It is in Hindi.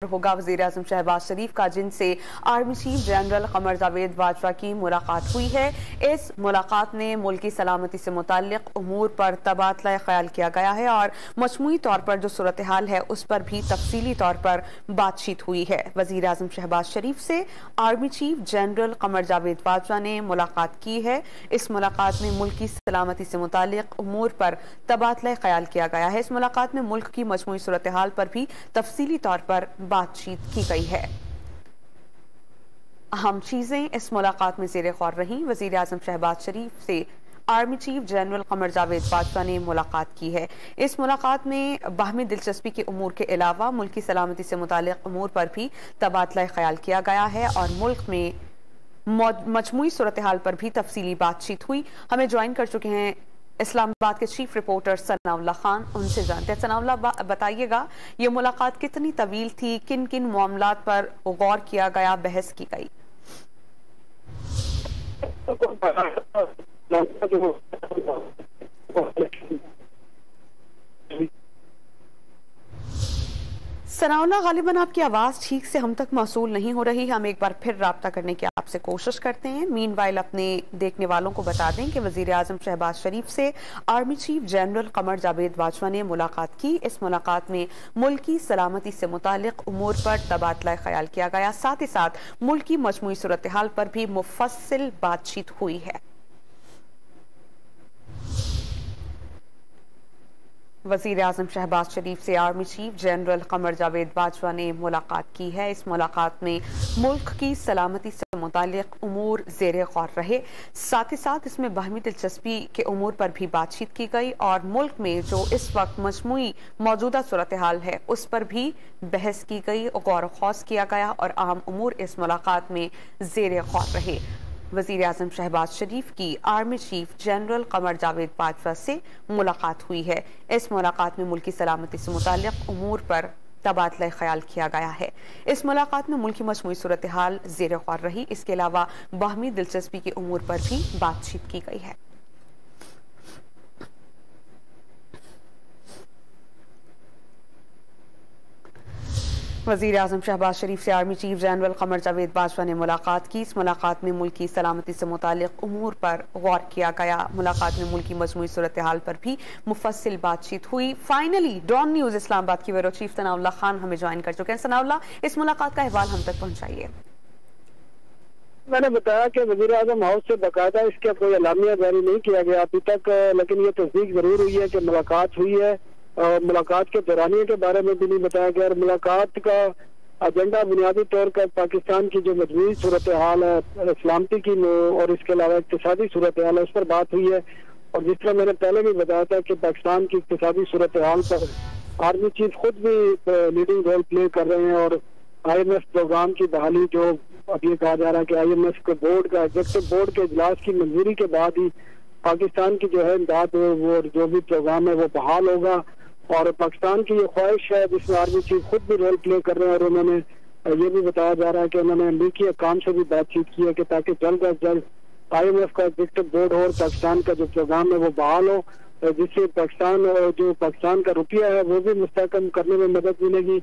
होगा वज़ीर आज़म शहबाज शरीफ का, जिनसे army chief general Qamar Javed Bajwa की मुलाकात हुई है। इस मुलाकात में मुल्क की सलामती से मुताल्लिक़ उमूर पर तबादला ख्याल किया गया है और मजमूई तौर पर जो सूरत हाल है उस पर भी तफसीली तौर पर बातचीत हुई है। वज़ीर आज़म शहबाज शरीफ से army chief general Qamar Javed Bajwa ने मुलाकात की है। इस मुलाकात में मुल्क की सलामती से मुताल्लिक़ उमूर पर तबादला ख्याल किया गया है। इस मुलाकात में मुल्क की मजमूई सूरत हाल पर भी तफसीली तौर पर बातचीत की गई है। अहम चीजें इस मुलाकात में ज़ेरे गौर रहीं। वज़ीर आज़म शहबाज शरीफ से army chief general Qamar Javed Bajwa ने मुलाकात की है। इस मुलाकात में बाहमी दिलचस्पी के उमूर के अलावा मुल्क की सलामती से मुताल्लिक़ उमूर पर भी तबादला ख्याल किया गया है और मुल्क में मजमूई सूरत हाल पर भी तफसीली बातचीत हुई। हमें ज्वाइन कर चुके हैं इस्लामाबाद के चीफ रिपोर्टर सनाउल्लाह खान, उनसे जानते हैं। सनाउल्लाह, बताइएगा ये मुलाकात कितनी तवील थी, किन किन मामलात पर गौर किया गया, बहस की गई? सनाउल्लाह, गालिबन आपकी आवाज़ ठीक से हम तक मौसूल नहीं हो रही। हम एक बार फिर राब्ता करने की आपसे कोशिश करते हैं। मीनवाइल अपने देखने वालों को बता दें कि वज़ीर आज़म शहबाज शरीफ से army chief general Qamar Javed Bajwa ने मुलाकात की। इस मुलाकात में मुल्क की सलामती से मुताल्लिक़ उमूर पर तबादला ख्याल किया गया, साथ ही साथ मुल्क की मजमूई सूरत हाल पर भी मुफस्सिल बातचीत हुई है। वज़ीर आज़म शहबाज शरीफ से army chief general Qamar Javed Bajwa ने मुलाकात की है। इस मुलाकात में मुल्क की सलामती से मुताल्लिक़ उमूर ज़ेरे गौर रहे, साथ ही साथ इसमें बाहमी दिलचस्पी के उमूर पर भी बातचीत की गई और मुल्क में जो इस वक्त मजमूई मौजूदा सूरत हाल है उस पर भी बहस की गई, गौर खौस किया गया और अहम उमूर इस मुलाकात में ज़ेरे गौर रहे। वज़ीर आज़म शहबाज शरीफ की army chief general Qamar Javed Bajwa से मुलाकात हुई है। इस मुलाकात में मुल्क की सलामती से मुताल्लिक़ उमूर पर तबादला ख्याल किया गया है। इस मुलाकात में मुल्क की मजमूई सूरत हाल ज़ेरे गौर रही। इसके अलावा बाहमी दिलचस्पी के उमूर पर भी बातचीत की गई है। वज़ीर आज़म शहबाज शरीफ से army chief general Qamar Javed Bajwa ने मुलाकात की। इस मुलाकात में मुल्क की सलामती से मुताल्लिक़ उमूर पर गौर किया गया। मुलाकात में मुल्क की मजमूई सूरत हाल पर भी मुफस्सिल बातचीत हुई। फाइनली डॉन न्यूज़ इस्लामाबाद की ब्यूरो चीफ सनाउल्लाह खान हमें ज्वाइन कर चुके हैं। सनाउल्लाह, इस मुलाकात का अहवाल हम तक पहुँचाइए। मैंने बताया कि वज़ीर आज़म हाउस से बाकायदा इसका कोई एलामिया जारी नहीं किया गया अभी तक, लेकिन ये तस्दीक जरूर हुई है कि मुलाकात हुई है। मुलाकात के दौरानिए के बारे में भी नहीं बताया गया और मुलाकात का एजेंडा बुनियादी तौर पर पाकिस्तान की जो मजबूरी सूरत हाल है, सलामती की और इसके अलावा इक्तिसादी सूरत हाल है, उस पर बात हुई है। और जिस तरह मैंने पहले भी बताया था कि पाकिस्तान की इक्तिसादी सूरत हाल पर आर्मी चीफ खुद भी लीडिंग रोल प्ले कर रहे हैं और IMF प्रोग्राम की बहाली, जो अब ये कहा जा रहा है कि IMF के बोर्ड का एग्जीक्यूटिव बोर्ड के इजलास की मंजूरी के बाद ही पाकिस्तान की जो है इमदाद वो जो भी प्रोग्राम है वो बहाल होगा। और पाकिस्तान की ये ख्वाहिश है जिसमें आर्मी चीफ खुद भी रोल प्ले कर रहे हैं और उन्होंने ये भी बताया जा रहा है कि उन्होंने अमरीकी हुक्काम से भी बातचीत की है कि ताकि जल्द अज जल्द IMF का एग्जीक्यूटिव बोर्ड हो और पाकिस्तान का जो प्रोग्राम है वो बहाल हो, जिससे पाकिस्तान का रुपया है वो भी मुस्तहकम करने में मदद मिलेगी।